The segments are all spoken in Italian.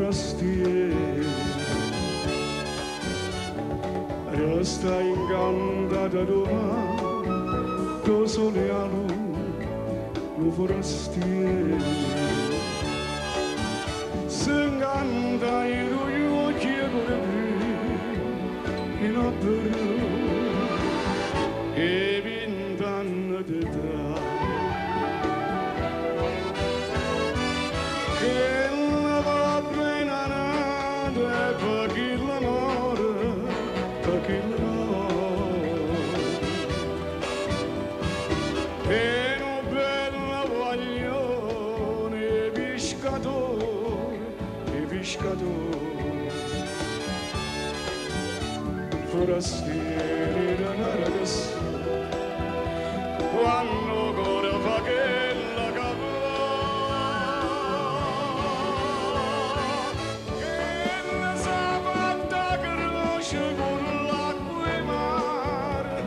forastieri, resta incantata domani, tuo sole a lo forastieri, se incanta il tuo occhi in opera, e 20 anni di età. Che non va bene nada per chi l'amore, per chi l'amore. E un bel guaglione, pescatore, forastieri da una ragazza, quando ancora fa che la capra, che la sa fatta croce con l'acqua e mare,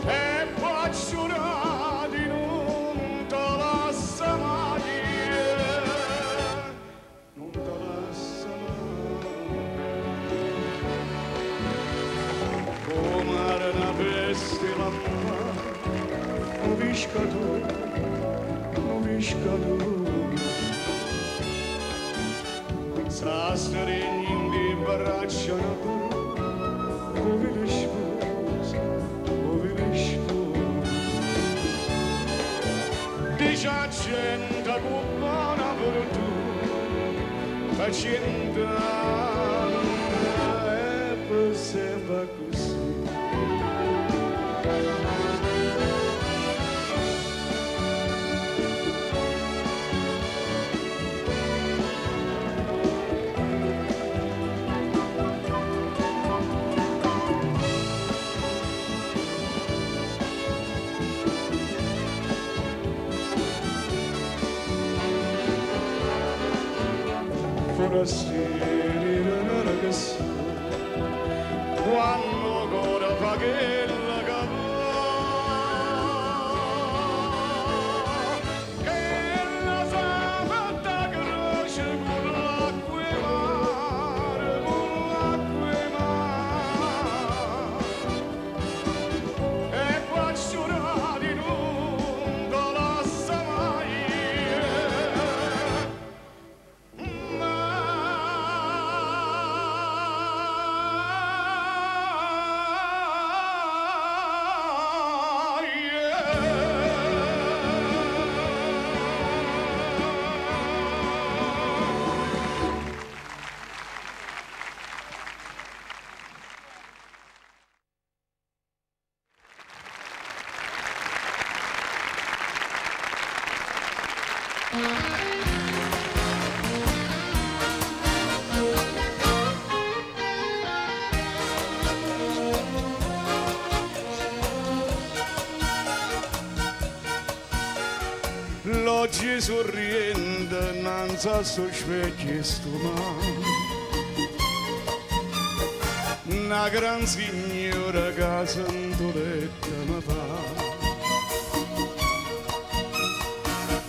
e poi giurati non te lascia mai, non te lascia come una peste lampada, un pescatore, sa stringendo in braccia una povera sposa, dice a gente con buona fortuna, facendo e poi se va così. Forastieri da una ragazza, quando ancora fa che la capra, che la sa fatta croce con l'acqua e mare, e qua giurati non te lascia mai. L'oggi sorriende innanzi al suo specchio stomano, una gran signora che santoletta mi fa.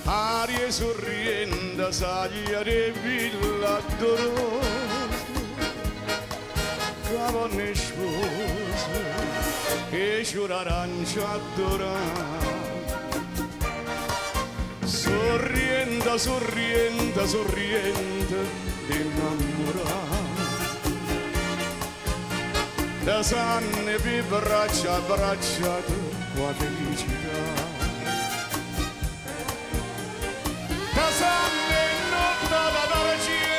Aria sorriende, saglia di villa dolorosa, cavone sposa, e giura arancia adorata. Sorrienda, sorrienda, sorrienda, innamorata, da sanne per braccia abbracciate qua felicità, da sanne notte da gente,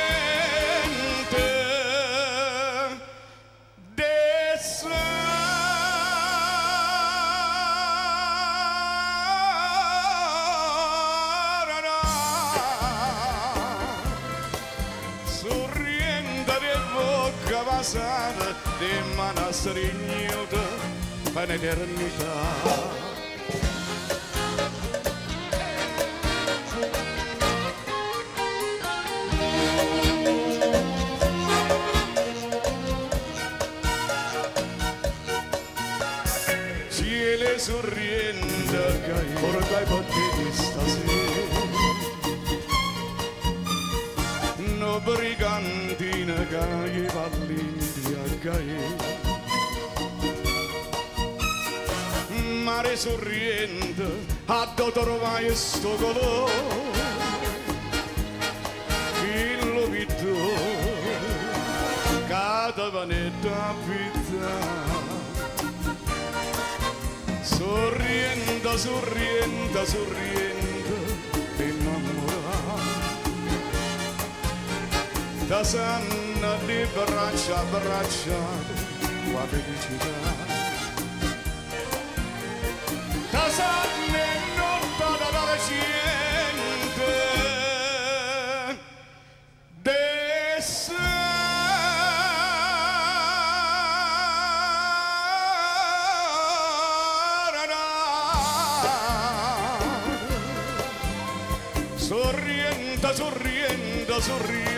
passata di manastrignuta per l'eternità. Cielo sorriente che porta i poteri stasera, cae. Mare sorriente, a dove vai sto colore, il vitto, cada vanetta pizza. Sorriendo, sorriendo, sorriendo, innamorata. Da sanna di braccia a braccia, la felicità. Da sanna non da dare niente, sorriendo, sorriendo, sorriendo,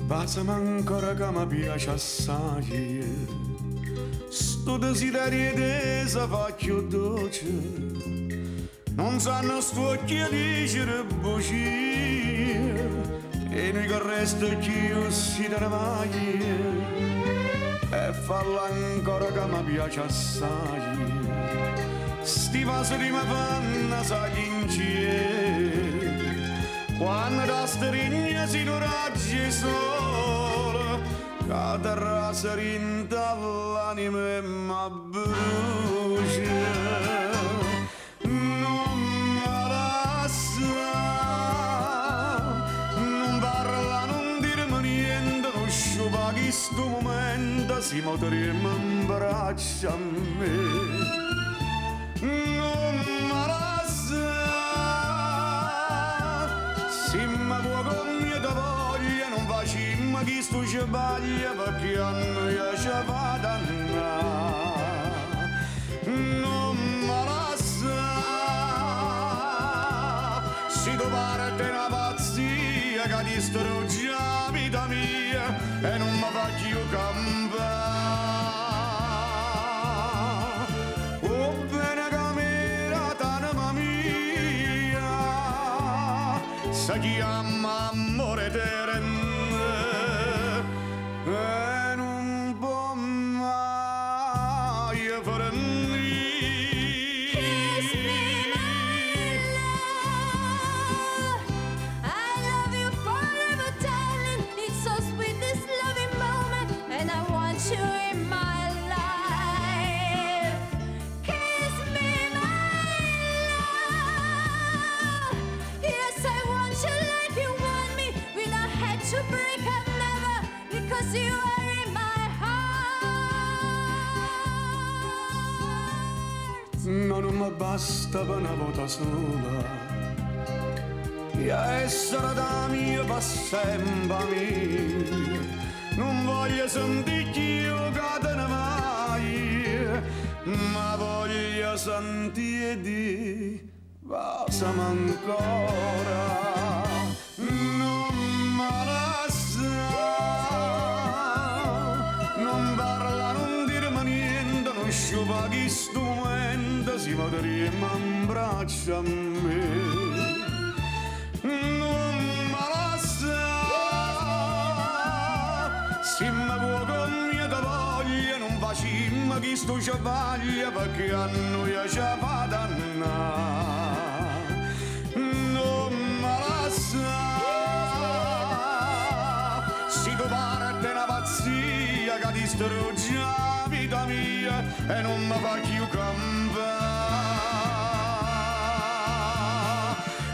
passami ancora che mi piace assai, sto desiderio di sa fa più dolce, non sanno sto occhi a dicere bugie, e noi che resta più si te ne vai, e falla ancora che mi piace assai, sti vasi di me fanno sa insieme. Quando da sterigna si non raggi solo, che terrazza rinda l'anima e mi brucia. Non mi lascia, non parla, non dirmi niente, non sciupa che sto momento si motoriamo in braccia a me. Non mi lascia, ma può con mia da voglia non facciamo chi sto ci sbaglia perché a noi ci fa dannare. Non mi lascia, si tu parte una pazzia che distrugge la vita mia e non mi fa più campare. Oh bene camera t'anima mia, si chiama amore terreno e non può mai farmi. Kiss me, my love. I love you forever, darling. It's so sweet, this loving moment, and I want you in my life. Kiss me, my love. Yes, I want you like you want me. We don't have to break up never, because you are in my heart. No, non mi basta per una volta sola, e essere da mia per sempre mia. Non voglio sentire più che te ne vai, ma voglio sentire di passami ancora. Non mi lascia, non parla, non dirmi niente, non sciupa chi sto momento si potremmo in braccia a me. Non mi lascia, se mi può con mia da voglia non facciamo chi sto ci vaglia perché a noi ci fa dannare. Non mi lascia, si tu parte una pazzia che distrugge la vita mia e non mi fa più campare.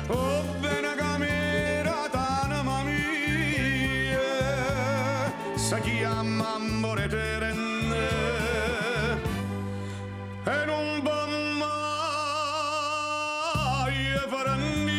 Oh bene camera t'anima mia, si chiama amore terreno e non può mai e faranni.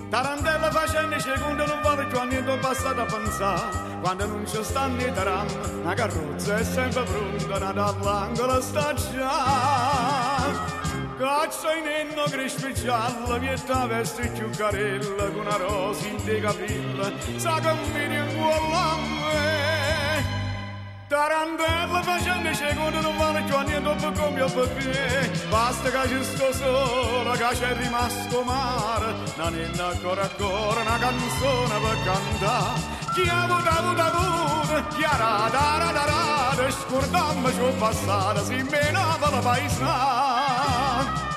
Tarantella facendo secondo non vale più a niente passato a pensare quando non ci stanno i taram la carrozza è sempre pronta all'angolo sta già caccia in enno crespi gialla vietta veste più carella con una rosa in te capilla sa che mi rincuolla a me Tarantella facendo secondo non vale più a niente per come perché basta che ci sto solo che c'è rimasto mare non è ancora una canzone per cantare chi ha avuto chiara da scordammi ciò passato si menava la paesana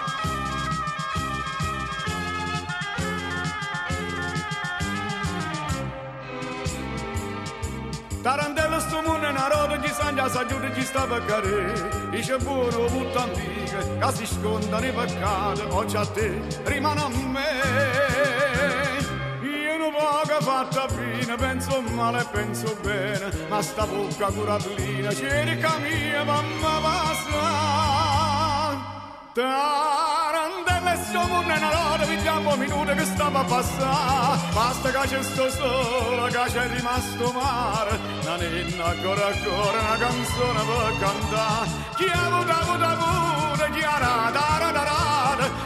Tarantella sto mondo è una roda chi sangia sa giù chi sta per cadere dice buono tutto antico che si scontano i peccati oggi a te rimane a me io non poco fatta fine penso male e penso bene ma sta bocca curatlina cerca mia mamma passa Tarantella sto mondo è una roda vediamo minuti che stava a passare basta che c'è sto solo che c'è rimasto mare non è ancora una canzone per cantare chi ha avuto chiara da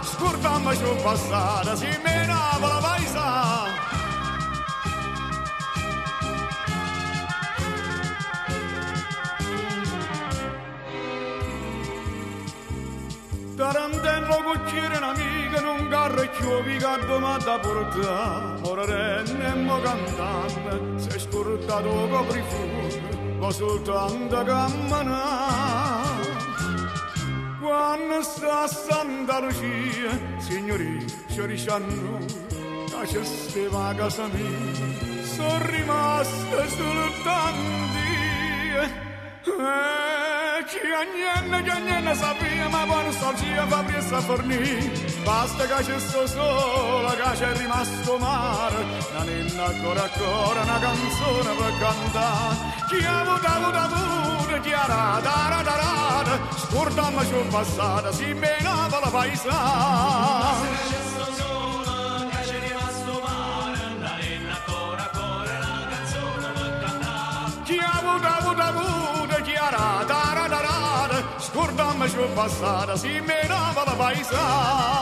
scordammi ciò passato si menava la paesana Tarantella cucchiere un'amica non carro e chiovi che domanda portare ora renne e mo cantante si è scordato coprifuoco ma soltanto camminare quando sta a Santa Lucia signori ci diciamo che c'è stava a casa mia sono rimaste soltanto chi niente sapeva ma quando nostalgia fa pressa a fornire basta che c'è sto solo che c'è rimasto mare non è ancora una canzone per cantare chi ha avuto chiara da scordammi ciò passato si menava la paesana basta che c'è sto solo che c'è rimasto mare non è ancora una canzone per cantare chi ha avuto chiara da scordammi ciò passato si menava la paesana